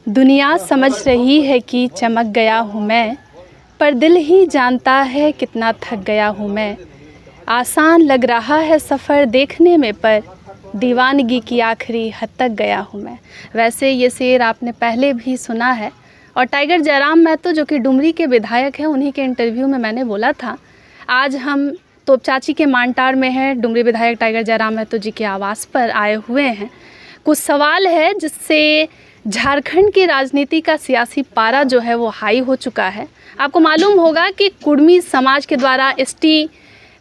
दुनिया समझ रही है कि चमक गया हूँ मैं, पर दिल ही जानता है कितना थक गया हूँ मैं। आसान लग रहा है सफ़र देखने में, पर दीवानगी की आखिरी हद तक गया हूँ मैं। वैसे ये शेर आपने पहले भी सुना है, और टाइगर जयराम महतो जो कि डुमरी के विधायक हैं, उन्हीं के इंटरव्यू में मैंने बोला था। आज हम तोपचाची के मानटार में हैं, डुमरी विधायक टाइगर जयराम महतो जी के आवास पर आए हुए हैं। कुछ सवाल है जिससे झारखंड की राजनीति का सियासी पारा जो है वो हाई हो चुका है। आपको मालूम होगा कि कुर्मी समाज के द्वारा एसटी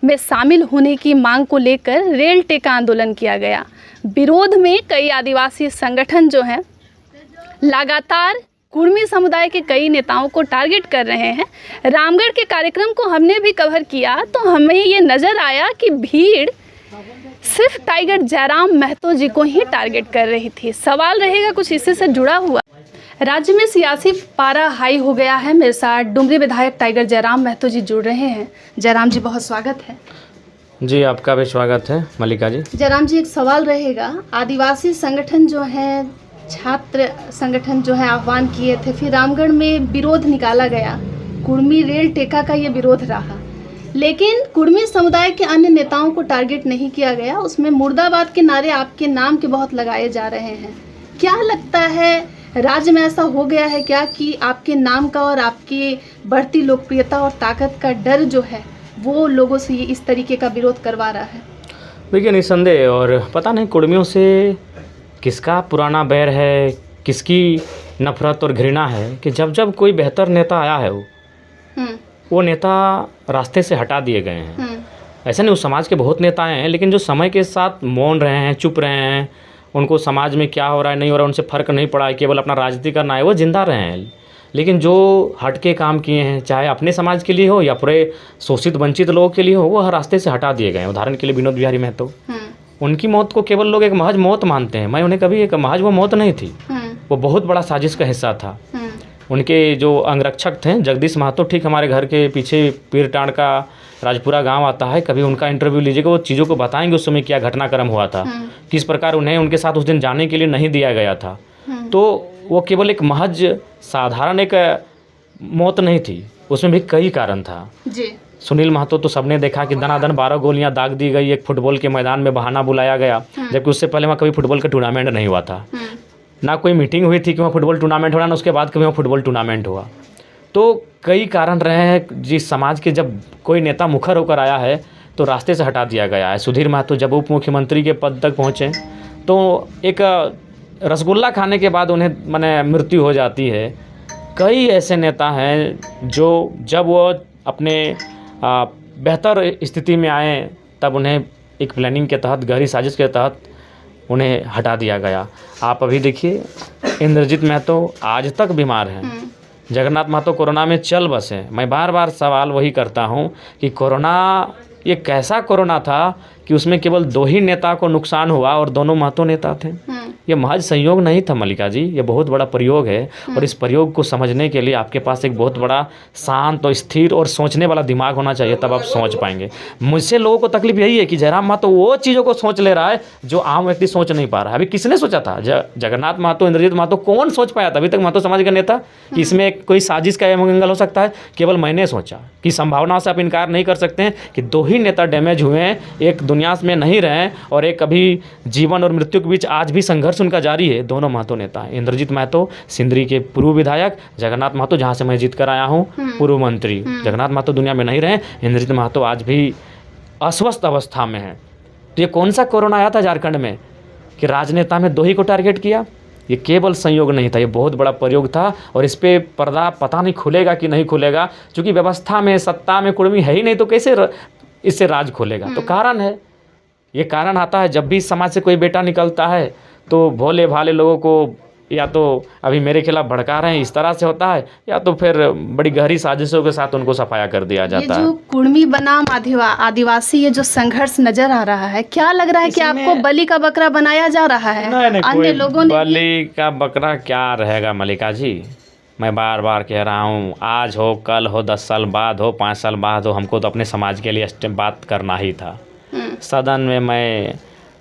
में शामिल होने की मांग को लेकर रेल टेका आंदोलन किया गया। विरोध में कई आदिवासी संगठन जो हैं लगातार कुर्मी समुदाय के कई नेताओं को टारगेट कर रहे हैं। रामगढ़ के कार्यक्रम को हमने भी कवर किया तो हमें ये नज़र आया कि भीड़ सिर्फ टाइगर जयराम महतो जी को ही टारगेट कर रही थी। सवाल रहेगा कुछ इसी से जुड़ा हुआ। राज्य में सियासी पारा हाई हो गया है। मेरे साथ डुमरी विधायक टाइगर जयराम महतो जी जुड़ रहे हैं। जयराम जी बहुत स्वागत है। जी आपका भी स्वागत है मल्लिका जी। जयराम जी एक सवाल रहेगा, आदिवासी संगठन जो है, छात्र संगठन जो है आह्वान किए थे, फिर रामगढ़ में विरोध निकाला गया, कुर्मी रेल टेका का ये विरोध रहा, लेकिन कुर्मी समुदाय के अन्य नेताओं को टारगेट नहीं किया गया। उसमें मुर्दाबाद के नारे आपके नाम के बहुत लगाए जा रहे हैं। क्या लगता है राज्य में ऐसा हो गया है क्या कि आपके नाम का और आपकी बढ़ती लोकप्रियता और ताकत का डर जो है वो लोगों से इस तरीके का विरोध करवा रहा है? देखिए निस्संदेह, और पता नहीं कुर्मियों से किसका पुराना बैर है, किसकी नफरत और घृणा है कि जब जब कोई बेहतर नेता आया है वो नेता रास्ते से हटा दिए गए हैं। ऐसा नहीं, उस समाज के बहुत नेता आए हैं, लेकिन जो समय के साथ मौन रहे हैं, चुप रहे हैं, उनको समाज में क्या हो रहा है नहीं हो रहा है उनसे फ़र्क नहीं पड़ा है, केवल अपना राजनीति करना है, वो जिंदा रहे हैं। लेकिन जो हट के काम किए हैं, चाहे अपने समाज के लिए हो या पूरे शोषित वंचित लोगों के लिए हो, वो रास्ते से हटा दिए गए हैं। उदाहरण के लिए विनोद बिहारी महतो, उनकी मौत को केवल लोग एक महज मौत मानते हैं। मैं उन्हें कभी एक महज वो मौत नहीं थी, वो बहुत बड़ा साजिश का हिस्सा था। उनके जो अंगरक्षक थे जगदीश महतो, ठीक हमारे घर के पीछे पीरटांड का राजपुरा गांव आता है, कभी उनका इंटरव्यू लीजिएगा, वो चीज़ों को बताएंगे उस समय क्या घटनाक्रम हुआ था, किस प्रकार उन्हें उनके साथ उस दिन जाने के लिए नहीं दिया गया था। तो वो केवल एक महज साधारण एक मौत नहीं थी, उसमें भी कई कारण था जी। सुनील महतो तो सबने देखा कि दनादन 12 गोलियां दाग दी गई, एक फुटबॉल के मैदान में बहाना बुलाया गया, जबकि उससे पहले वहाँ कभी फुटबॉल का टूर्नामेंट नहीं हुआ था, ना कोई मीटिंग हुई थी कि वहाँ फुटबॉल टूर्नामेंट हो रहा, ना उसके बाद कभी वहाँ फुटबॉल टूर्नामेंट हुआ। तो कई कारण रहे हैं जिस समाज के जब कोई नेता मुखर होकर आया है तो रास्ते से हटा दिया गया है। सुधीर महतो जब उप मुख्यमंत्री के पद तक पहुँचे तो एक रसगुल्ला खाने के बाद उन्हें माने मृत्यु हो जाती है। कई ऐसे नेता हैं जो जब वो अपने बेहतर स्थिति में आए तब उन्हें एक प्लानिंग के तहत, गहरी साजिश के तहत उन्हें हटा दिया गया। आप अभी देखिए इंद्रजीत महतो आज तक बीमार हैं, जगन्नाथ महतो कोरोना में चल बसे। मैं बार बार सवाल वही करता हूं कि कोरोना ये कैसा कोरोना था कि उसमें केवल 2 ही नेता को नुकसान हुआ और दोनों महतो नेता थे। ये महज संयोग नहीं था मल्लिका जी, ये बहुत बड़ा प्रयोग है, और इस प्रयोग को समझने के लिए आपके पास एक बहुत बड़ा शांत और स्थिर और सोचने वाला दिमाग होना चाहिए, तब आप सोच पाएंगे। मुझसे लोगों को तकलीफ यही है कि जयराम महतो वो चीज़ों को सोच ले रहा है जो आम व्यक्ति सोच नहीं पा रहा है। अभी किसने सोचा था? जगन्नाथ महतो, इंद्रजीत महतो, कौन सोच पाया था अभी तक महतो समाज का नेता कि इसमें कोई साजिश का मंगल हो सकता है? केवल मैंने सोचा कि संभावना से आप इनकार नहीं कर सकते हैं कि 2 ही नेता डैमेज हुए हैं, एक दुनिया में नहीं रहे और एक अभी जीवन और मृत्यु के बीच आज भी संघर्ष उनका जारी है। दोनों महतो नेता हैं, इंद्रजीत महतो सिंदरी के पूर्व विधायक, जगन्नाथ महतो जहां से मैं जीत कर आया हूं पूर्व मंत्री। जगन्नाथ महतो दुनिया में नहीं रहे, इंद्रजीत महतो आज भी अस्वस्थ अवस्था में है। तो ये कौन सा कोरोना आया था झारखंड में कि राजनेता में 2 ही को टारगेट किया? ये केवल संयोग नहीं था, ये बहुत बड़ा प्रयोग था, और इस पे पर्दा पता नहीं खुलेगा कि नहीं खुलेगा, क्योंकि व्यवस्था में, सत्ता में कुर्मी है ही नहीं तो कैसे इससे राज खोलेगा? तो कारण है, ये कारण आता है जब भी समाज से कोई बेटा निकलता है तो भोले भाले लोगों को या तो अभी मेरे खिलाफ भड़का रहे हैं इस तरह से होता है, या तो फिर बड़ी गहरी साजिशों के साथ उनको सफाया कर दिया जाता है। ये जो कुर्मी बनाम आदिवासी ये जो संघर्ष नजर आ रहा है, क्या लग रहा है कि आपको बलि का बकरा बनाया जा रहा है? नहीं, अन्य लोगों ने बलि का बकरा क्या रहेगा मल्लिका जी? मैं बार बार कह रहा हूँ, आज हो, कल हो, 10 साल बाद हो, 5 साल बाद हो, हमको तो अपने समाज के लिए बात करना ही था। सदन में मैं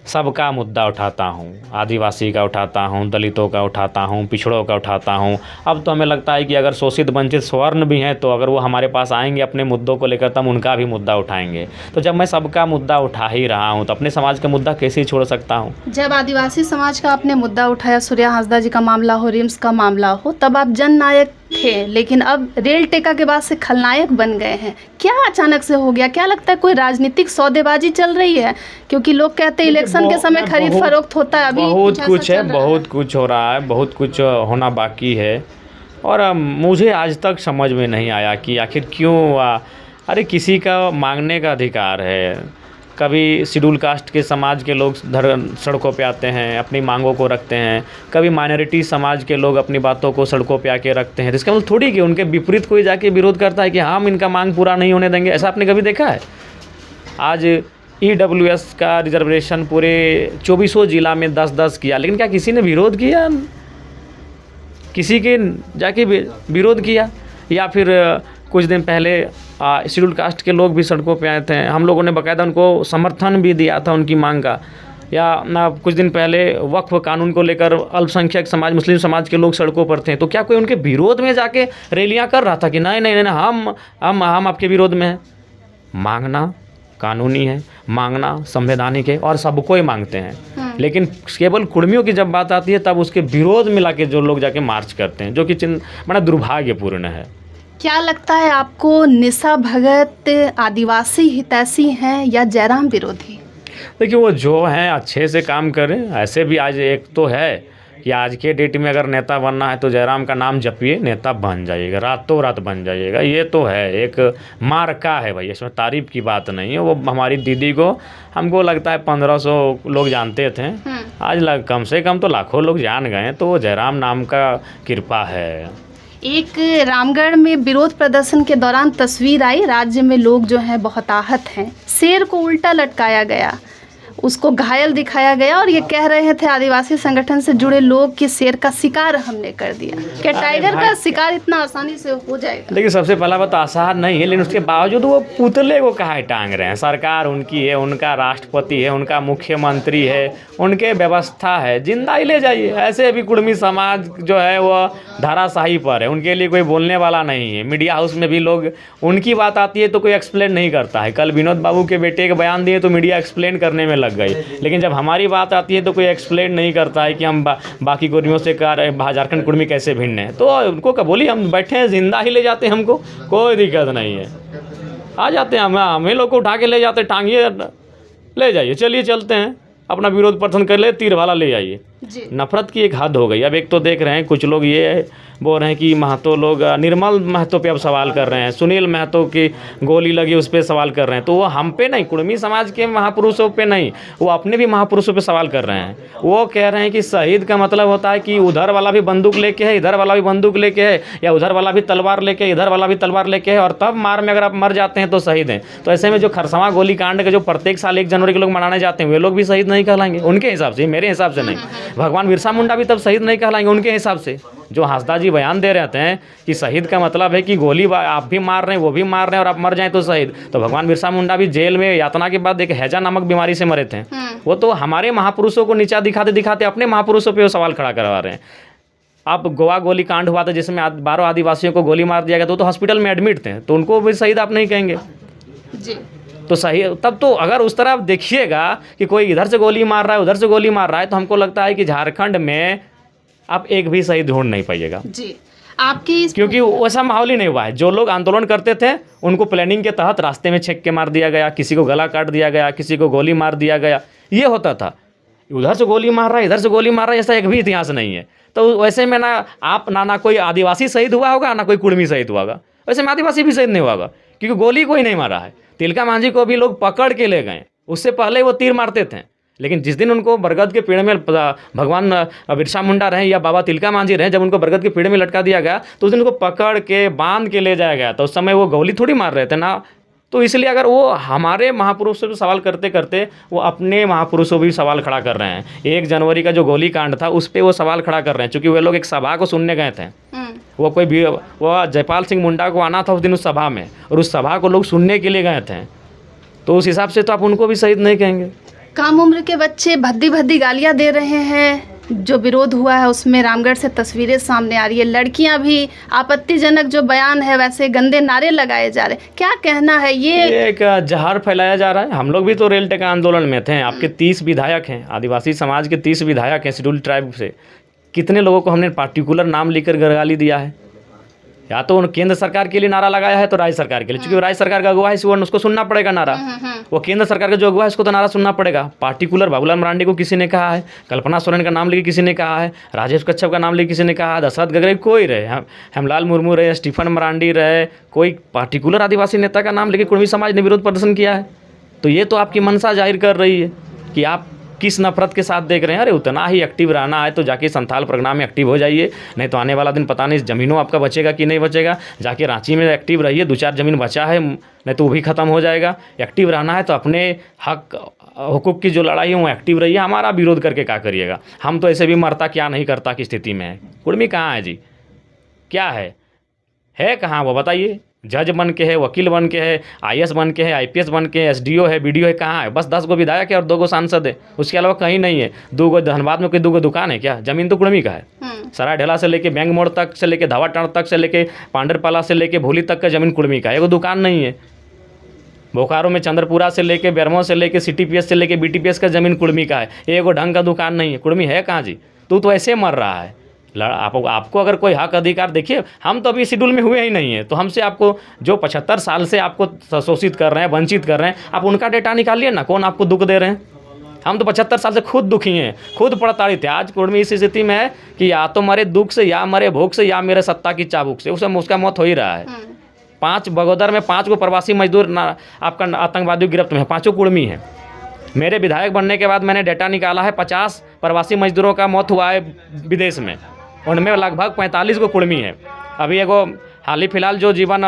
सबका मुद्दा उठाता हूँ, आदिवासी का उठाता हूँ, दलितों का उठाता हूँ, पिछड़ों का उठाता हूँ। अब तो हमें लगता है कि अगर शोषित वंचित स्वर्ण भी हैं तो अगर वो हमारे पास आएंगे अपने मुद्दों को लेकर तो हम उनका भी मुद्दा उठाएंगे। तो जब मैं सबका मुद्दा उठा ही रहा हूँ तो अपने समाज का मुद्दा कैसे छोड़ सकता हूँ। जब आदिवासी समाज का आपने मुद्दा उठाया, सूर्या हांसदा जी का मामला हो, रिम्स का मामला हो, तब आप जननायक थे, लेकिन अब रेल टेका के बाद से खलनायक बन गए हैं। क्या अचानक से हो गया? क्या लगता है कोई राजनीतिक सौदेबाजी चल रही है? क्योंकि लोग कहते हैं इलेक्शन के समय खरीद फरोख्त होता है, अभी बहुत कुछ है, बहुत कुछ हो रहा है, बहुत कुछ होना बाकी है। और मुझे आज तक समझ में नहीं आया कि आखिर क्यों अरे किसी का मांगने का अधिकार है। कभी शेड्यूल कास्ट के समाज के लोग सड़कों पे आते हैं, अपनी मांगों को रखते हैं, कभी माइनॉरिटी समाज के लोग अपनी बातों को सड़कों पे आके रखते हैं। तो इसका मतलब थोड़ी कि उनके विपरीत कोई जाके विरोध करता है कि हम इनका मांग पूरा नहीं होने देंगे। ऐसा आपने कभी देखा है? आज EWS का रिजर्वेशन पूरे 24 जिला में 10-10 किया, लेकिन क्या किसी ने विरोध किया? किसी के जाके विरोध किया? या फिर कुछ दिन पहले शेड्यूल कास्ट के लोग भी सड़कों पे आए थे, हम लोगों ने बाकायदा उनको समर्थन भी दिया था उनकी मांग का। या ना कुछ दिन पहले वक्फ कानून को लेकर अल्पसंख्यक समाज, मुस्लिम समाज के लोग सड़कों पर थे, तो क्या कोई उनके विरोध में जाके रैलियां कर रहा था कि नहीं नहीं नहीं हम आपके विरोध में हैं? मांगना कानूनी है, मांगना संवैधानिक है और सबको ही मांगते हैं। लेकिन केवल कुर्मियों की जब बात आती है तब उसके विरोध में लाके जो लोग जाके मार्च करते हैं, जो कि बड़ा दुर्भाग्यपूर्ण है। क्या लगता है आपको, निशा भगत आदिवासी हितैषी हैं या जयराम विरोधी? देखिए, वो जो हैं अच्छे से काम करें। ऐसे भी आज एक तो है कि आज के डेट में अगर नेता बनना है तो जयराम का नाम जपिए, नेता बन जाइएगा, रातों रात बन जाइएगा। ये तो है, एक मार्का है भाई, इसमें तारीफ की बात नहीं है। वो हमारी दीदी को हमको लगता है 1500 लोग जानते थे, आज कम से कम तो लाखों लोग जान गए। तो वो जयराम नाम का कृपा है। एक रामगढ़ में विरोध प्रदर्शन के दौरान तस्वीर आई, राज्य में लोग जो हैं बहुत आहत हैं। शेर को उल्टा लटकाया गया, उसको घायल दिखाया गया और ये कह रहे थे आदिवासी संगठन से जुड़े लोग कि शेर का शिकार हमने कर दिया। क्या टाइगर का शिकार इतना आसानी से हो जाएगा? लेकिन सबसे पहला बात आसान नहीं है, लेकिन उसके बावजूद वो पुतले को कहाँ टांग रहे हैं? सरकार उनकी है, उनका राष्ट्रपति है, उनका मुख्यमंत्री है, उनके व्यवस्था है, जिंदा ही ले जाइए। ऐसे भी कुर्मी समाज जो है वो धाराशाही पर है, उनके लिए कोई बोलने वाला नहीं है। मीडिया हाउस में भी लोग, उनकी बात आती है तो कोई एक्सप्लेन नहीं करता है। कल विनोद बाबू के बेटे के बयान दिए तो मीडिया एक्सप्लेन करने में लग गई, लेकिन जब हमारी बात आती है तो कोई एक्सप्लेन नहीं करता है कि हम बाकी कुर्मियों से झारखंड कुर्मी कैसे भिन्न है। तो उनको क्या बोली, हम बैठे हैं, जिंदा ही ले जाते हैं, हमको कोई दिक्कत नहीं है, आ जाते हैं, हमें लोग को उठा के ले जाते, टांगिए ले जाइए, चलिए चलते हैं, अपना विरोध प्रदर्शन कर ले, तीर वाला ले जाइए। नफरत की एक हद हो गई। अब एक तो देख रहे हैं कुछ लोग ये बोल रहे हैं कि महतो लोग, निर्मल महतो पे अब सवाल कर रहे हैं, सुनील महतो की गोली लगी उस पर सवाल कर रहे हैं। तो वो हम पे नहीं, कुर्मी समाज के महापुरुषों पे नहीं, वो अपने भी महापुरुषों पे सवाल कर रहे हैं। वो कह रहे हैं कि शहीद का मतलब होता है कि उधर वाला भी बंदूक लेके है, इधर वाला भी बंदूक लेके है, या उधर वाला भी तलवार लेके, इधर वाला भी तलवार लेके है, और तब मार में अगर आप मर जाते हैं तो शहीद हैं। तो ऐसे में जो खरसवां गोली कांड के जो प्रत्येक साल 1 जनवरी के लोग मनाने जाते हैं, वे लोग भी शहीद नहीं कहलाएंगे उनके हिसाब से, मेरे हिसाब से नहीं। भगवान बिरसा मुंडा भी तब शहीद नहीं कहलाएंगे उनके हिसाब से। जो हांसदा जी बयान दे रहे हैं कि शहीद का मतलब है कि गोली आप भी मार रहे हैं, वो भी मार रहे हैं, और आप मर जाएं तो शहीद। तो भगवान बिरसा मुंडा भी जेल में यातना के बाद एक हैजा नामक बीमारी से मरे थे। वो तो हमारे महापुरुषों को नीचा दिखाते दिखाते अपने महापुरुषों पे वो सवाल खड़ा करवा रहे हैं। आप गोवा गोली कांड हुआ था जिसमें 12 आदिवासियों को गोली मार दिया गया, तो हॉस्पिटल में एडमिट थे, तो उनको भी शहीद आप नहीं कहेंगे जी। तो सही। तब तो अगर उस तरह आप देखिएगा कि कोई इधर से गोली मार रहा है, उधर से गोली मार रहा है, तो हमको लगता है कि झारखंड में आप एक भी शहीद ढूंढ नहीं पाइएगा जी। आपकी क्योंकि वैसा माहौल ही नहीं हुआ है। जो लोग आंदोलन करते थे उनको प्लानिंग के तहत रास्ते में छेक के मार दिया गया, किसी को गला काट दिया गया, किसी को गोली मार दिया गया, ये होता था। उधर से गोली मार रहा है, इधर से गोली मार रहा है, ऐसा एक भी इतिहास नहीं है। तो वैसे में ना कोई आदिवासी शहीद हुआ होगा, ना कोई कुर्मी शहीद हुआ होगा। वैसे में आदिवासी भी शहीद नहीं हुआ होगा क्योंकि गोली कोई नहीं मारा है। तिलका मांझी को भी लोग पकड़ के ले गए, उससे पहले वो तीर मारते थे, लेकिन जिस दिन उनको बरगद के पेड़ में भगवान बिरसा मुंडा रहे या बाबा तिलका मांझी रहे, जब उनको बरगद के पेड़ में लटका दिया गया तो उस दिन उनको पकड़ के बांध के ले जाया गया। तो उस समय वो गोली थोड़ी मार रहे थे ना। तो इसलिए अगर वो हमारे महापुरुषों से सवाल करते करते वो अपने महापुरुषों भी सवाल खड़ा कर रहे हैं। 1 जनवरी का जो गोली कांड था उस पर वो सवाल खड़ा कर रहे हैं, क्योंकि वे लोग एक सभा को सुनने गए थे। वो जयपाल सिंह मुंडा को आना था उस दिन उस सभा में, और उस सभा को लोग सुनने के लिए गए थे। तो उस हिसाब से तो आप उनको भी शहीद नहीं कहेंगे। कम उम्र के बच्चे भद्दी भद्दी गालियां दे रहे हैं। जो विरोध हुआ है उसमें रामगढ़ से तस्वीरें सामने आ रही है। लड़कियां भी आपत्तिजनक जो बयान है वैसे गंदे नारे लगाए जा रहे हैं। क्या कहना है ये एक जहर फैलाया जा रहा है। हम लोग भी तो रेल टेका आंदोलन में थे। आपके 30 विधायक हैं, आदिवासी समाज के 30 विधायक हैं शेड्यूल ट्राइब से। कितने लोगों को हमने पार्टिकुलर नाम लेकर गाली दिया है। या तो केंद्र सरकार के लिए नारा लगाया है तो राज्य सरकार के लिए, क्योंकि राज्य सरकार का अगुवा है उसको सुनना पड़ेगा नारा। वो केंद्र सरकार का जो अगुवा है उसको तो नारा सुनना पड़ेगा। पार्टिकुलर बाबूलाल मरांडी को किसी ने कहा है, कल्पना सोरेन का नाम लेके किसी ने कहा है, राजेश कच्छप का नाम लेके किसी ने कहा है, दशरथ गगरे, कोई रहे, हेमलाल मुर्मू रहे, स्टीफन मरांडी रहे, कोई पार्टिकुलर आदिवासी नेता का नाम लेके कुर्मी समाज ने विरोध प्रदर्शन किया है। तो ये तो आपकी मंशा जाहिर कर रही है कि आप किस नफरत के साथ देख रहे हैं। अरे उतना ही एक्टिव रहना है तो जाके संथाल परगना में एक्टिव हो जाइए, नहीं तो आने वाला दिन पता नहीं ज़मीनों आपका बचेगा कि नहीं बचेगा। जाके रांची में एक्टिव रहिए, 2-4 ज़मीन बचा है, नहीं तो वो भी ख़त्म हो जाएगा। एक्टिव रहना है तो अपने हक हुकूक की जो लड़ाई है वो एक्टिव रहिए। हमारा विरोध करके क्या करिएगा। हम तो ऐसे भी मरता क्या नहीं करता की स्थिति में है। कुर्मी कहाँ है जी, क्या है कहाँ वो बताइए। जज बन के है, वकील बन के है, IAS बन के है, IPS बन के है, SDO है, BDO है, कहाँ है। बस 10 गो विधायक है और 2 गो सांसद है, उसके अलावा कहीं नहीं है। 2 गो धनबाद में कोई 2 गो दुकान है क्या। ज़मीन तो कुर्मी का है। सराय ढेला से लेके बैंक मोड़ तक से लेके धावाटाण तक से लेके पांडरपाला से लेके भोली तक का ज़मीन कुर्मी का है। एगो दुकान नहीं है। बोकारो में चंद्रपुरा से लेके बेरमो से लेके CTPS से लेके BTPS का ज़मीन कुर्मी का है। एगो ढंग का दुकान नहीं है। कुर्मी है कहाँ जी। तू तो ऐसे मर रहा है। आपको अगर कोई हक अधिकार, देखिए हम तो अभी शेड्यूल में हुए ही नहीं है, तो हमसे आपको जो 75 साल से आपको शोषित कर रहे हैं, वंचित कर रहे हैं, आप उनका डेटा निकालिए ना, कौन आपको दुख दे रहे हैं। हम तो 75 साल से खुद दुखी हैं, खुद प्रताड़ित थे। आज कुर्मी इस स्थिति में है कि या तो मरे दुख से, या मरे भूख से, या मेरे सत्ता की चाबुक से। उसका मौत हो ही रहा है। 5 बगोदर में 5 गो प्रवासी मजदूर आपका आतंकवादी गिरफ्त में है, 5 कुर्मी हैं। मेरे विधायक बनने के बाद मैंने डेटा निकाला है, 50 प्रवासी मजदूरों का मौत हुआ है विदेश में, उनमें लगभग 45 को कुर्मी है। अभी एगो हाल ही फिलहाल जो जीवन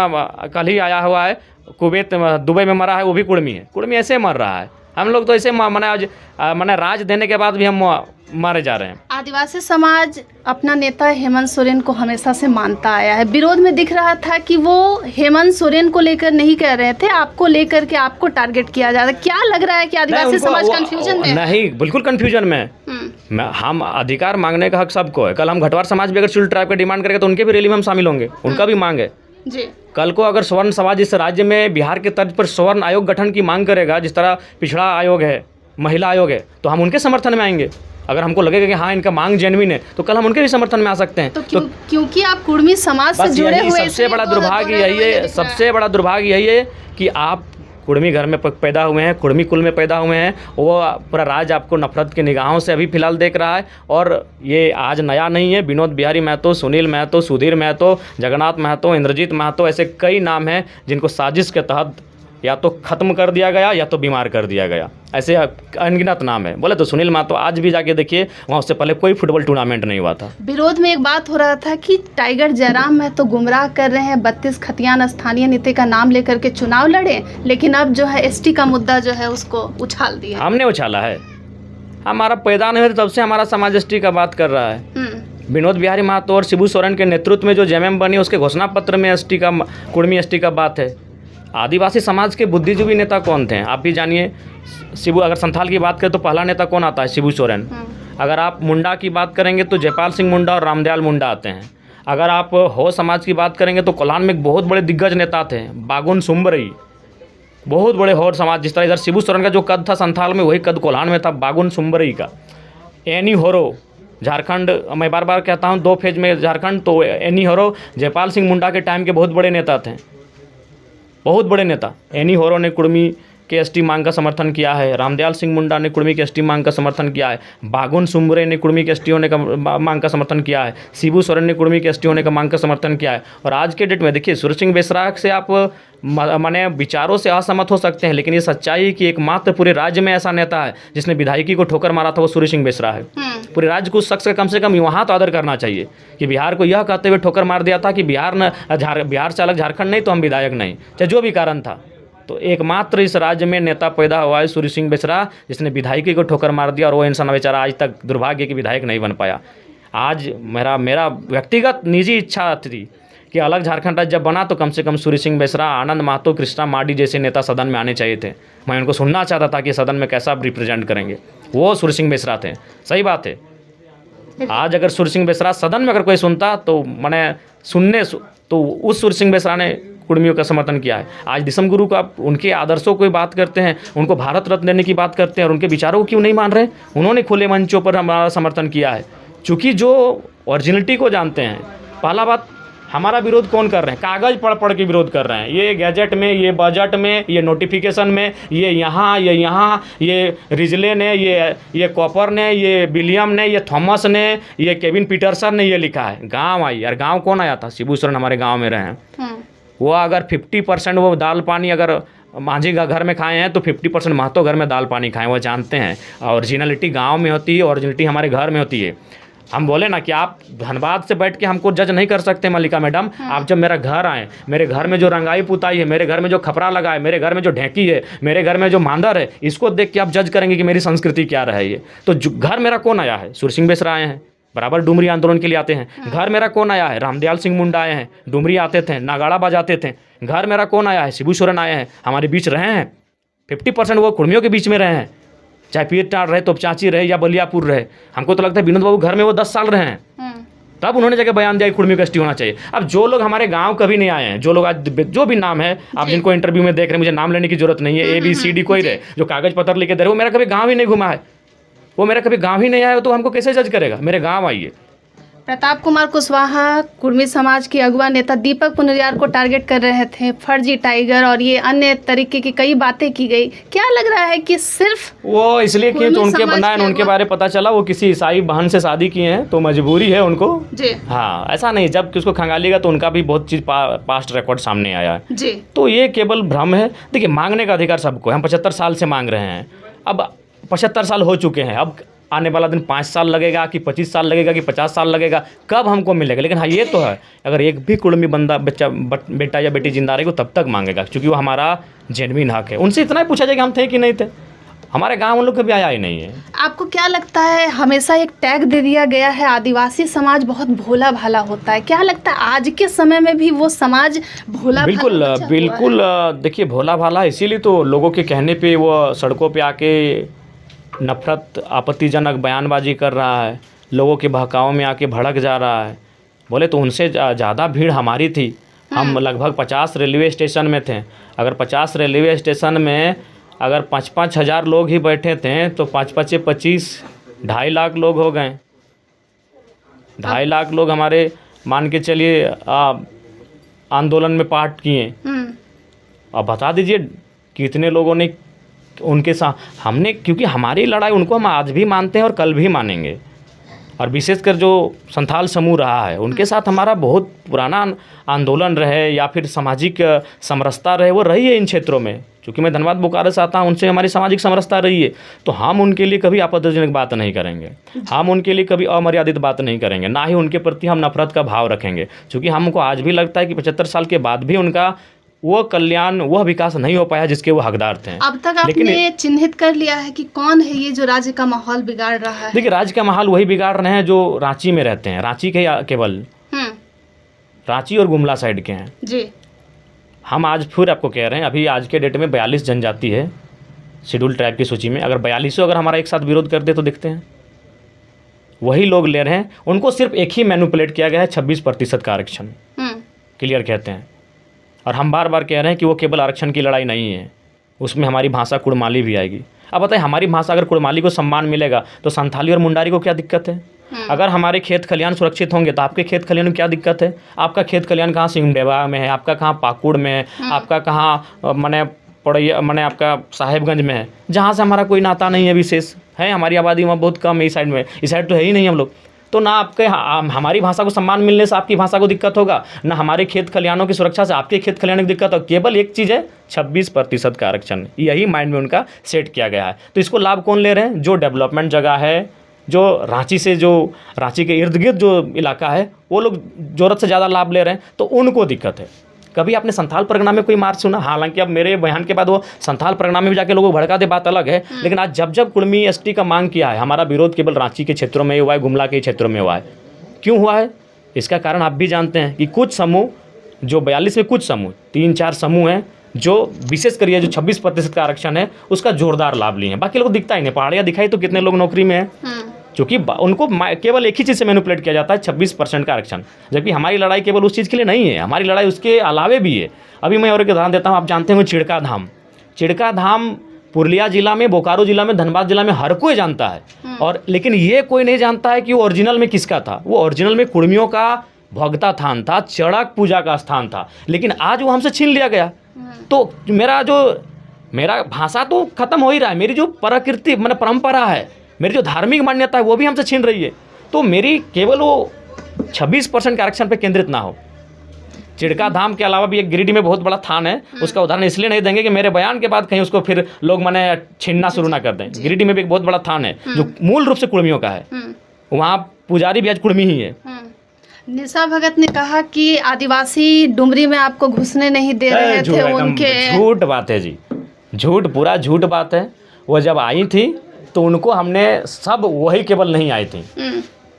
कल ही आया हुआ है, कुवैत दुबई में मरा है, वो भी कुर्मी है। कुर्मी ऐसे मर रहा है। हम लोग तो ऐसे मैंने राज देने के बाद भी हम मारे जा रहे हैं। आदिवासी समाज अपना नेता हेमंत सोरेन को हमेशा से मानता आया है। विरोध में दिख रहा था कि वो हेमंत सोरेन को लेकर नहीं कह रहे थे, आपको लेकर के आपको टारगेट किया जा रहा है। क्या लग रहा है कि आदिवासी समाज कंफ्यूजन में? नहीं, बिल्कुल कंफ्यूजन में। हम अधिकार मांगने का हक सबको है। कल हम घटवार समाज भी अगर शेड्यूल ट्राइब का डिमांड करेंगे तो उनके भी रैली में हम शामिल होंगे, उनका भी मांग है जी। कल को अगर स्वर्ण समाज इस राज्य में बिहार के तर्ज पर स्वर्ण आयोग गठन की मांग करेगा, जिस तरह पिछड़ा आयोग है, महिला आयोग है, तो हम उनके समर्थन में आएंगे। अगर हमको लगेगा कि हाँ इनका मांग जेन्युइन है तो कल हम उनके भी समर्थन में आ सकते हैं। तो क्योंकि आप कुर्मी समाज से जुड़े हुए, सबसे बड़ा दुर्भाग्य यही है, सबसे बड़ा दुर्भाग्य यही है कि आप कुर्मी घर में पैदा हुए हैं, कुर्मी कुल में पैदा हुए हैं। वो पूरा राज आपको नफरत की निगाहों से अभी फिलहाल देख रहा है। और ये आज नया नहीं है। विनोद बिहारी महतो, सुनील महतो, सुधीर महतो, जगन्नाथ महतो, इंद्रजीत महतो, ऐसे कई नाम हैं जिनको साजिश के तहत या तो ख़त्म कर दिया गया या तो बीमार कर दिया गया। ऐसे अनगिनत नाम है। बोले तो सुनील महतो आज भी जाके देखिए, वहाँ उससे पहले कोई फुटबॉल टूर्नामेंट नहीं हुआ था। विरोध में एक बात हो रहा था कि टाइगर जयराम महतो गुमराह कर रहे हैं, 32 खतियान स्थानीय नेता का नाम लेकर के चुनाव लड़े, लेकिन अब जो है ST का मुद्दा जो है उसको उछाल दिया। हमने उछाला है। हमारा पैदा नहीं हुआ तब से हमारा समाज ST का बात कर रहा है। विनोद बिहारी महतो और शिबू सोरेन के नेतृत्व में जो JMM बनी, उसके घोषणा पत्र में ST का, कुर्मी ST का बात है। आदिवासी समाज के बुद्धिजीवी नेता कौन थे आप भी जानिए। शिबू, अगर संथाल की बात करें तो पहला नेता कौन आता है? शिबू सोरेन। अगर आप मुंडा की बात करेंगे तो जयपाल सिंह मुंडा और रामदयाल मुंडा आते हैं। अगर आप हो समाज की बात करेंगे तो कोल्हान में एक बहुत बड़े दिग्गज नेता थे, बागुन सुम्बरई, बहुत बड़े हो समाज। जिस तरह इधर शिबू सोरेन का जो कद था संथाल में, वही कद कोल्हान में था बागुन सुम्बरई का। एनी होरो, झारखंड, मैं बार बार कहता हूँ 2 फेज में झारखंड, तो एनी होरो जयपाल सिंह मुंडा के टाइम के बहुत बड़े नेता थे, बहुत बड़े नेता। एनी होरो ने कुर्मी के ST मांग का समर्थन किया है, रामदयाल सिंह मुंडा ने कुर्मी के ST मांग का समर्थन किया है, बागुन सुम्बरे ने कुर्मी के ST होने का मांग का समर्थन किया है, शिबू सोरेन ने कुर्मी के ST होने का मांग का समर्थन किया है। और आज के डेट में देखिए, सूरज सिंह बेसरा से आप माने विचारों से असहमत हो सकते हैं, लेकिन ये सच्चाई है कि एकमात्र पूरे राज्य में ऐसा नेता है जिसने विधायकी को ठोकर मारा था, वो सूरज सिंह बेसरा है। पूरे राज्य को उस शख्स का कम से कम वहाँ तो आदर करना चाहिए कि बिहार को यह कहते हुए ठोकर मार दिया था कि बिहार से अलग झारखंड नहीं तो हम विधायक नहीं, चाहे जो भी कारण था। तो एकमात्र इस राज्य में नेता पैदा हुआ है सूरज सिंह बेसरा, जिसने विधायकी को ठोकर मार दिया, और वो इंसान बेचारा आज तक दुर्भाग्य की विधायक नहीं बन पाया। आज मेरा व्यक्तिगत निजी इच्छा थी कि कि अलग झारखंड राज्य जब बना तो कम से कम सूर्य सिंह बेसरा, आनंद महतो, कृष्णा माडी जैसे नेता सदन में आने चाहिए थे। मैं उनको सुनना चाहता था कि सदन में कैसा रिप्रेजेंट करेंगे। वो सूर्य सिंह बेसरा थे। सही बात है। आज अगर सूर्य सिंह बेसरा सदन में अगर कोई सुनता तो मैंने तो उस सूर्य सिंह बेसरा ने कुर्मियों का समर्थन किया है। आज दिसम गुरु का उनके आदर्शों को बात करते हैं, उनको भारत रत्न देने की बात करते हैं और उनके विचारों को क्यों नहीं मान रहे? उन्होंने खुले मंचों पर हमारा समर्थन किया है, चूँकि जो ओरिजिनलिटी को जानते हैं। पहला बात, हमारा विरोध कौन कर रहे हैं? कागज़ पढ़ पढ़ के विरोध कर रहे हैं। ये गैजेट में, ये बजट में, ये नोटिफिकेशन में, ये यहाँ, ये रिजले ने, ये कॉपर ने, ये विलियम ने, ये थॉमस ने, ये केविन पीटरसन ने ये लिखा है। गांव आई यार, गांव कौन आया था? शिबू सोरेन हमारे गांव में रहे हैं। वो अगर 50% वो दाल पानी अगर मांझी का घर में खाए हैं तो 50% महतो घर में दाल पानी खाएं। वो जानते हैं ओरिजिनलिटी गांव में होती है, ओरिजिनलिटी हमारे घर में होती है। हम बोले ना कि आप धनबाद से बैठ के हमको जज नहीं कर सकते मल्लिका मैडम। आप जब मेरा घर आए, मेरे घर में जो रंगाई पुताई है, मेरे घर में जो खपरा लगा है, मेरे घर में जो ढेंकी है, मेरे घर में जो मांदर है, इसको देख के आप जज करेंगे कि मेरी संस्कृति क्या रही है। तो घर मेरा कौन आया है? सूर्य सिंह बेसरा आए हैं, बराबर डुमरी आंदोलन के लिए आते हैं। घर मेरा कौन आया है? रामदयाल सिंह मुंडा आए हैं, डुमरी आते थे, नागाड़ा बजाते थे। घर मेरा कौन आया है? शिबू सोरेन आए हैं, हमारे बीच रहे हैं। 50% वो कुर्मियों के बीच में रहे हैं, चाहे पीरटार रहे, तोपचाची रहे या बलियापुर रहे। हमको तो लगता है विनोद बाबू घर में वो 10 साल रहे हैं, तब उन्होंने जगह बयान दिया कि कुर्मी का एसटी होना चाहिए। अब जो लोग हमारे गांव कभी नहीं आए हैं, जो लोग आज जो भी नाम है आप जिनको इंटरव्यू में देख रहे हैं, मुझे नाम लेने की जरूरत नहीं है, ABCD कोई रहे जो कागज पत्र लेके दे रहे, वो मेरा कभी गाँव ही नहीं घुमा है, वो मेरा कभी गाँव ही नहीं आया, तो हमको कैसे जज करेगा? मेरे गाँव आइए। प्रताप कुमार कुशवाहा कुर्मी समाज के अगुवा नेता दीपक पुनरियार को टारगेट कर रहे थे, फर्जी टाइगर और ये अन्य तरीके की कई बातें की गई। क्या लग रहा है कि सिर्फ वो इसलिए किए तो उनके बनाए, उनके बारे पता चला वो किसी ईसाई बहन से शादी किए हैं तो मजबूरी है उनको जी। हाँ, ऐसा नहीं, जब उसको खंगालिएगा तो उनका भी बहुत चीज़ पास्ट रिकॉर्ड सामने आया है जी। तो ये केवल भ्रम है। देखिए, मांगने का अधिकार सबको है। हम 75 साल से मांग रहे हैं, अब 75 साल हो चुके हैं। अब आने वाला दिन 5 साल लगेगा कि 25 साल लगेगा कि 50 साल लगेगा, कब हमको मिलेगा? लेकिन हाँ, ये तो है, अगर एक भी कुर्मी बंदा बेटा या बेटी जिंदा रहेगी तब तक मांगेगा, क्योंकि वो हमारा जेन्युइन हक है। उनसे इतना ही पूछा जाएगा हम थे कि नहीं थे। हमारे गांव उन लोग कभी आया ही नहीं है। आपको क्या लगता है, हमेशा एक टैग दे दिया गया है आदिवासी समाज बहुत भोला भाला होता है, क्या लगता है आज के समय में भी वो समाज भोला? बिल्कुल बिल्कुल। देखिए, भोला भाला इसीलिए तो लोगों के कहने पे वो सड़कों पे आके नफरत आपत्तिजनक बयानबाजी कर रहा है, लोगों के बहकाव में आके भड़क जा रहा है। बोले तो उनसे ज़्यादा भीड़ हमारी थी। हम लगभग 50 रेलवे स्टेशन में थे। अगर 50 रेलवे स्टेशन में अगर 5-5 हज़ार लोग ही बैठे थे तो 5-5 25 2.5 लाख लोग हो गए। 2.5 लाख लोग हमारे मान के चलिए आंदोलन में पार्ट किए। अब बता दीजिए कितने लोगों ने उनके साथ हमने, क्योंकि हमारी लड़ाई उनको हम आज भी मानते हैं और कल भी मानेंगे। और विशेषकर जो संथाल समूह रहा है उनके साथ हमारा बहुत पुराना आंदोलन रहे या फिर सामाजिक समरसता रहे, वो रही है इन क्षेत्रों में। क्योंकि मैं धनबाद बोकारो से आता हूँ, उनसे हमारी सामाजिक समरसता रही है, तो हम उनके लिए कभी आपत्तिजनक बात नहीं करेंगे, हम उनके लिए कभी अमर्यादित बात नहीं करेंगे, ना ही उनके प्रति हम नफरत का भाव रखेंगे। क्योंकि हमको आज भी लगता है कि 75 साल के बाद भी उनका वो कल्याण, वह विकास नहीं हो पाया जिसके वो हकदार थे। अब तक आपने चिन्हित कर लिया है कि कौन है ये जो राज्य का माहौल बिगाड़ रहा है? देखिए, राज्य का माहौल वही बिगाड़ रहे हैं जो रांची में रहते हैं, रांची के केवल रांची और गुमला साइड के हैं जी। हम आज फिर आपको कह रहे हैं, अभी आज के डेट में 42 जनजाति है शेड्यूल ट्राइब की सूची में। अगर 42 अगर हमारा एक साथ विरोध करते तो देखते हैं, वही लोग ले रहे हैं। उनको सिर्फ एक ही मैनिपुलेट किया गया है, 26% का आरक्षण क्लियर कहते हैं। और हम बार बार कह रहे हैं कि वो केवल आरक्षण की लड़ाई नहीं है, उसमें हमारी भाषा कुड़माली भी आएगी। अब बताइए, हमारी भाषा अगर कुड़माली को सम्मान मिलेगा तो संथाली और मुंडारी को क्या दिक्कत है? अगर हमारे खेत खलियान सुरक्षित होंगे तो आपके खेत खलियान में क्या दिक्कत है? आपका खेत खलियान कहाँ सिंगडेवा में है, आपका कहाँ पाकुड़ में है, आपका कहाँ मने आपका साहेबगंज में है, जहाँ से हमारा कोई नाता नहीं है विशेष है। हमारी आबादी वहाँ बहुत कम है, इस साइड में, इस साइड तो है ही नहीं हम लोग। तो ना आपके हमारी भाषा को सम्मान मिलने से आपकी भाषा को दिक्कत होगा, ना हमारे खेत खलियानों की सुरक्षा से आपके खेत खलियानों की दिक्कत होगा। केवल एक चीज़ है, 26% का आरक्षण, यही माइंड में उनका सेट किया गया है। तो इसको लाभ कौन ले रहे हैं? जो डेवलपमेंट जगह है, जो रांची से, जो रांची के इर्द गिर्द जो इलाका है, वो लोग ज़रूरत से ज़्यादा लाभ ले रहे हैं, तो उनको दिक्कत है। कभी आपने संथाल परगना में कोई मार्च सुना? हालांकि अब मेरे बयान के बाद वो संथाल परगना में भी जाके लोगों को भड़का दे, बात अलग है। लेकिन आज जब जब कुर्मी एसटी का मांग किया है, हमारा विरोध केवल रांची के क्षेत्रों में हुआ है, गुमला के क्षेत्रों में हुआ है। क्यों हुआ है? इसका कारण आप भी जानते हैं कि कुछ समूह जो 42 में कुछ समूह 3-4 समूह हैं जो विशेष कर ये जो 26% का आरक्षण है उसका जोरदार लाभ लिए हैं। बाकी लोग दिखता ही नहीं, पहाड़ियाँ दिखाई तो कितने लोग नौकरी में हैं, क्योंकि उनको केवल एक ही चीज़ से मैनिपुलेट किया जाता है 26% का आरक्षण। जबकि हमारी लड़ाई केवल उस चीज़ के लिए नहीं है, हमारी लड़ाई उसके अलावे भी है। अभी मैं और एक उदाहरण देता हूँ, आप जानते होंगे चिड़का धाम। चिड़का धाम पुरुलिया जिला में, बोकारो जिला में, धनबाद जिला में हर कोई जानता है, और लेकिन ये कोई नहीं जानता है कि वो ओरिजिनल में किसका था। वो ओरिजिनल में कुर्मियों का भोगता थान था, चड़क पूजा का स्थान था, लेकिन आज वो हमसे छीन लिया गया। तो मेरा भाषा तो खत्म हो ही रहा है, मेरी जो प्रकृति मतलब परंपरा है, मेरी जो धार्मिक मान्यता है वो भी हमसे छीन रही है। तो मेरी केवल वो 26% के आरक्षण पे केंद्रित ना हो। चिड़का धाम के अलावा भी एक गिरिडीह में बहुत बड़ा थान है, उसका उदाहरण इसलिए नहीं देंगे कि मेरे बयान के बाद कहीं उसको फिर लोग माने छीनना शुरू ना कर दें। गिरिडीह में भी एक बहुत बड़ा थान है जो मूल रूप से कुर्मियों का है, वहाँ पुजारी भी आज कुर्मी ही है। निशा भगत ने कहा कि आदिवासी डुमरी में आपको घुसने नहीं दे रहे थे, उनके झूठ बात है जी, झूठ, पूरा झूठ बात है। वो जब आई थी तो उनको हमने सब, वही केवल नहीं आई थी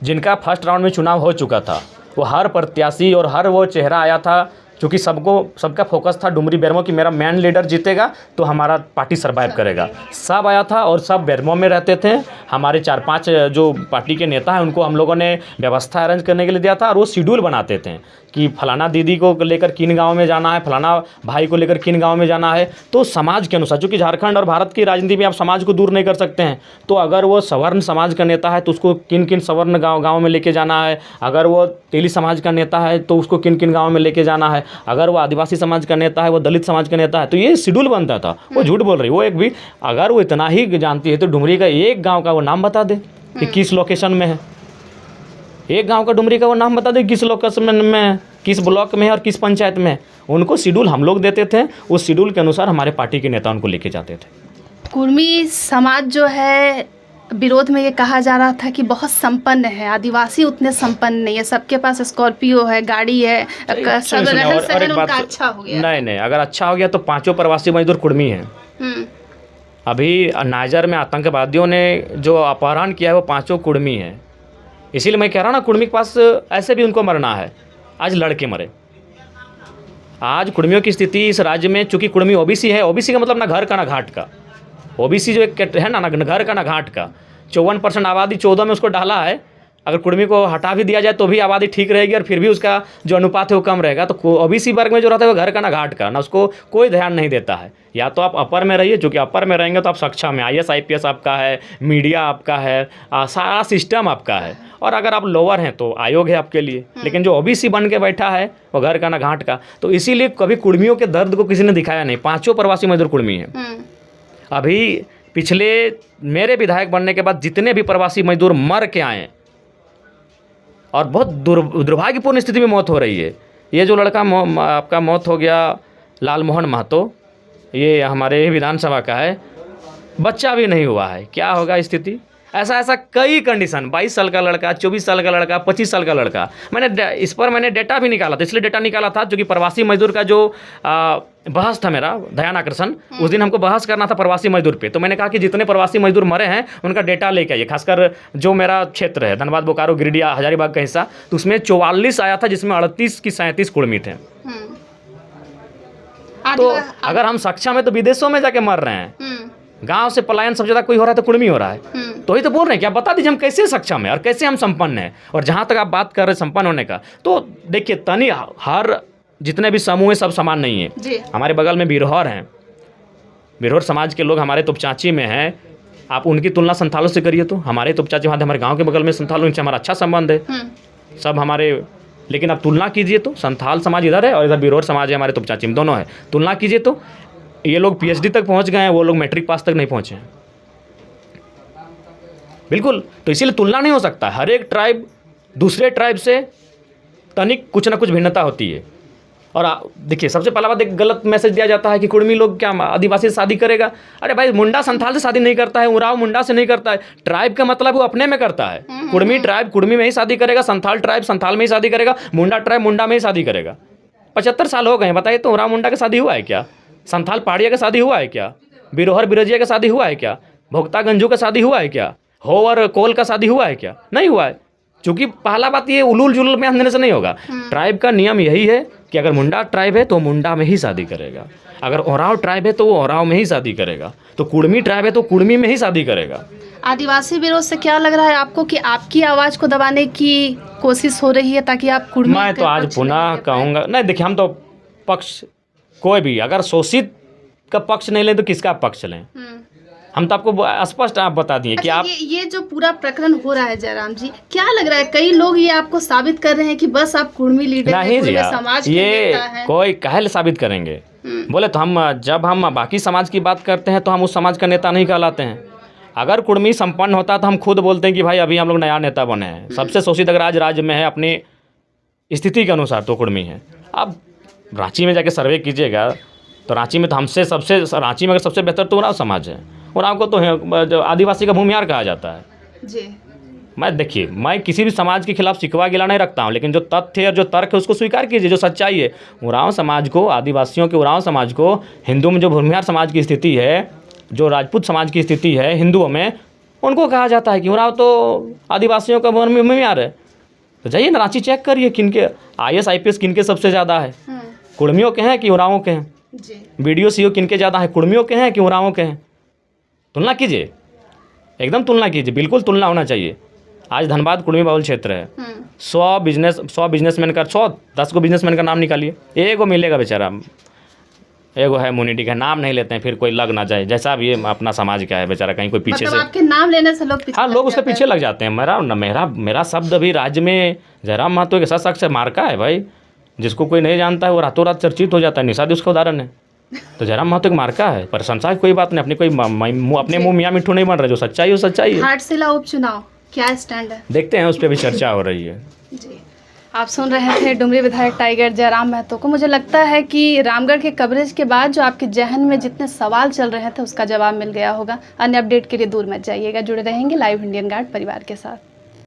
जिनका फर्स्ट राउंड में चुनाव हो चुका था, वो हर प्रत्याशी और हर वो चेहरा आया था, क्योंकि सबका फोकस था डुमरी बेरमो कि मेरा मैन लीडर जीतेगा तो हमारा पार्टी सर्वाइव करेगा। सब आया था और सब बेरमो में रहते थे। हमारे 4-5 जो पार्टी के नेता हैं उनको हम लोगों ने व्यवस्था अरेंज करने के लिए दिया था, और वो शेड्यूल बनाते थे कि फलाना दीदी को लेकर किन गाँव में जाना है, फलाना भाई को लेकर किन गाँव में जाना है। तो समाज के अनुसार, चूँकि झारखंड और भारत की राजनीति में आप समाज को दूर नहीं कर सकते हैं, तो अगर वो सवर्ण समाज का नेता है तो उसको किन किन सवर्ण गाँव में लेके जाना है, अगर वो तेली समाज का नेता है तो उसको किन किन गाँव में लेके जाना है, अगर वो आदिवासी समाज का नेता है, वो दलित समाज का नेता है, तो ये शेड्यूल बनता था। वो झूठ बोल रही, वो एक भी अगर वो इतना ही जानती है तो डुमरी का एक गांव का वो नाम बता दे कि किस लोकेशन में है। एक गांव का डुमरी का वो नाम बता दे किस लोकेशन में है, किस ब्लॉक में है और किस पंचायत में। उनको शेड्यूल हम लोग देते थे, उस शेड्यूल के अनुसार हमारे पार्टी के नेता उनको लेके जाते थे। कुर्मी समाज जो है, विरोध में ये कहा जा रहा था कि बहुत संपन्न है, आदिवासी उतने संपन्न नहीं है, सबके पास स्कॉर्पियो है, गाड़ी है, सब रहन सहन उनका अच्छा हो गया। नहीं, अगर अच्छा हो गया तो 5 प्रवासी मजदूर कुर्मी हैं। अभी नाइजर में आतंकवादियों ने जो अपहरण किया है वो 5 कुर्मी है। इसीलिए मैं कह रहा हूँ ना, कुर्मी के पास ऐसे भी उनको मरना है। आज लड़के मरे। आज कुर्मियों की स्थिति इस राज्य में, चूँकि कुर्मी ओबीसी है, ओबीसी का मतलब ना घर का ना घाट का, ओबीसी जो एक है ना घर का ना घाट का। 54% आबादी 14 में उसको डाला है। अगर कुर्मी को हटा भी दिया जाए तो भी आबादी ठीक रहेगी, और फिर भी उसका जो अनुपात है वो कम रहेगा। तो ओबीसी वर्ग में जो रहता है वो घर का ना घाट का, ना उसको कोई ध्यान नहीं देता है। या तो आप अपर में रहिए, चूँकि अपर में रहेंगे तो आप सक्षम है, IAS IPS आपका है, मीडिया आपका है, सारा सिस्टम आपका है। और अगर आप लोअर हैं तो आयोग है आपके लिए। लेकिन जो ओबीसी बन के बैठा है वो घर का ना घाट का। तो इसीलिए कभी कुर्मियों के दर्द को किसी ने दिखाया नहीं। 5 प्रवासी मजदूर कुर्मी हैं। अभी पिछले मेरे विधायक बनने के बाद जितने भी प्रवासी मजदूर मर के आए, और बहुत दुर्भाग्यपूर्ण स्थिति में मौत हो रही है। ये जो लड़का आपका मौत हो गया, लालमोहन महतो, ये हमारे विधानसभा का है, बच्चा भी नहीं हुआ है। क्या होगा स्थिति? ऐसा कई कंडीशन, 22 साल का लड़का, 24 साल का लड़का, 25 साल का लड़का। इस पर मैंने डेटा भी निकाला था, इसलिए डेटा निकाला था क्योंकि प्रवासी मजदूर का जो बहस था, मेरा ध्यान आकर्षण, उस दिन हमको बहस करना था प्रवासी मजदूर पे। तो मैंने कहा कि जितने प्रवासी मजदूर मरे हैं उनका डेटा लेके आइए, खासकर जो मेरा क्षेत्र है धनबाद, बोकारो, गिरिडीह, हजारीबाग का हिस्सा, तो उसमें 44 आया था, जिसमें 38 की 37 कुर्मी थे। तो अगर हम सक्षम है तो विदेशों में जाके मर रहे हैं। गांव से पलायन सबसे ज़्यादा कोई हो रहा है तो कुर्मी हो रहा है। तो ही तो बोल रहे हैं कि आप बता दीजिए हम कैसे सक्षम है और कैसे हम संपन्न हैं। और जहाँ तक आप बात कर रहे हैं संपन्न होने का, तो देखिए तनी हर जितने भी समूह हैं सब समान नहीं है। हमारे बगल में बिरहोर हैं, बिरहोर समाज के लोग हमारे तुपचाची में हैं। आप उनकी तुलना संथालों से करिए तो हमारे तुपचाची वहाँ हमारे गाँव के बगल में संथालों, उनसे हमारा अच्छा संबंध है सब हमारे। लेकिन आप तुलना कीजिए तो संथाल समाज इधर है और इधर बिरहोर समाज है हमारे तुपचाची में, दोनों है। तुलना कीजिए तो ये लोग PhD तक पहुंच गए हैं, वो लोग मैट्रिक पास तक नहीं पहुंचे हैं। बिल्कुल, तो इसीलिए तुलना नहीं हो सकता। हर एक ट्राइब दूसरे ट्राइब से तनिक कुछ ना कुछ भिन्नता होती है। और देखिए सबसे पहला बात, एक गलत मैसेज दिया जाता है कि कुर्मी लोग क्या आदिवासी से शादी करेगा। अरे भाई, मुंडा संथाल से शादी नहीं करता है, उराव मुंडा से नहीं करता है। ट्राइब का मतलब वो अपने में करता है। कुर्मी ट्राइब कुर्मी में ही शादी करेगा, संथाल ट्राइब संथाल में ही शादी करेगा, मुंडा ट्राइब मुंडा में ही शादी करेगा। 75 साल हो गए, बताइए तो उराव मुंडा का शादी हुआ है क्या? संथाल पहाड़िया का शादी हुआ है क्या? बिरोहर बिरजिया का शादी हुआ है क्या? भोक्ता गंजू का शादी हुआ है क्या? हो और कोल का शादी हुआ है क्या? नहीं हुआ है। क्योंकि पहला बात ये उलूल जुलूल में अंधेरे से नहीं होगा। ट्राइब का नियम यही है कि अगर मुंडा ट्राइब है तो मुंडा में ही शादी करेगा, अगर ओराव ट्राइब है तो वो ओराव में ही शादी करेगा, तो कुड़मी ट्राइब है तो कुड़मी में ही शादी करेगा। आदिवासी विरोध से क्या लग रहा है आपको कि आपकी आवाज़ को दबाने की कोशिश हो रही है ताकि आप कुड़मी मैं तो आज पुनः कहूँगा, नहीं देखिए, हम तो पक्ष कोई भी अगर शोषित का पक्ष नहीं लें तो किसका पक्ष लें? हम तो आपको स्पष्ट आप बता दिए कि आप ये जो पूरा प्रकरण हो रहा है जयराम जी, क्या लग रहा है कई लोग ये आपको साबित कर रहे हैं कि बस आप कुड़मी लीडर नहीं जी, समाज के ये नेता हैं। कोई काहे साबित करेंगे? बोले तो हम जब हम बाकी समाज की बात करते हैं तो हम उस समाज का नेता नहीं कहलाते हैं। अगर कुड़मी संपन्न होता तो हम खुद बोलते हैं कि भाई अभी हम लोग नया नेता बने हैं। सबसे शोषित अगर आज राज्य में है अपनी स्थिति के अनुसार तो कुड़मी है। अब रांची में जाके सर्वे कीजिएगा तो रांची में तो रांची में अगर सबसे बेहतर तो उरांव समाज है। उरांव को तो आदिवासी का भूमिहार कहा जाता है जी। मैं किसी भी समाज के खिलाफ शिकवा गिला नहीं रखता हूँ, लेकिन जो तथ्य और जो तर्क है उसको स्वीकार कीजिए, जो सच्चाई है। उरांव समाज को, आदिवासियों के उरांव समाज को, हिंदू में जो भूमिहार समाज की स्थिति है, जो राजपूत समाज की स्थिति है हिंदुओं में, उनको कहा जाता है कि उरांव तो आदिवासियों का भूमिहार है। तो जाइए ना रांची चेक करिए किनके IAS IPS किनके सबसे ज़्यादा है, कुड़मियों के हैं कि उरांवों के हैं? BDO CO किनके ज़्यादा है, कुड़मियों के हैं कि उरांवों के हैं? तुलना कीजिए, एकदम तुलना कीजिए, बिल्कुल तुलना होना चाहिए। आज धनबाद कुड़मी बहुल क्षेत्र है, 100 बिजनेसमैन का 10 को बिजनेसमैन का नाम निकालिए, एगो मिलेगा बेचारा, एगो है मुनिटी का नाम नहीं लेते हैं, फिर कोई लग ना जाए। जैसा भी ये अपना समाज का है बेचारा, कहीं कोई पीछे से आपके नाम लेने से लोग हाँ लोग उसके पीछे लग जाते हैं। मेरा शब्द अभी राज्य में जयराम महतो के साथ शख्स मार्का है भाई, जिसको कोई नहीं जानता है वो रातों रात चर्चित हो जाता है। निषाद उसका उदाहरण है। तो जयराम महतो एक मार्का है, प्रशंसा की कोई बात नहीं, अपने मुंह मियाँ मिट्ठू नहीं बन रहे। जो सच्चाई है वो सच्चाई है। घाटशिला उपचुनाव क्या स्टैंड है, देखते हैं, उस पर भी चर्चा हो रही है जी। आप सुन रहे थे डुमरी विधायक टाइगर जयराम महतो को। मुझे लगता है कि रामगढ़ के कवरेज के बाद जो आपके जहन में जितने सवाल चल रहे थे उसका जवाब मिल गया होगा। अन्य अपडेट के लिए दूर मत जाइएगा, जुड़े रहेंगे लाइव इंडियन गार्ड परिवार के साथ।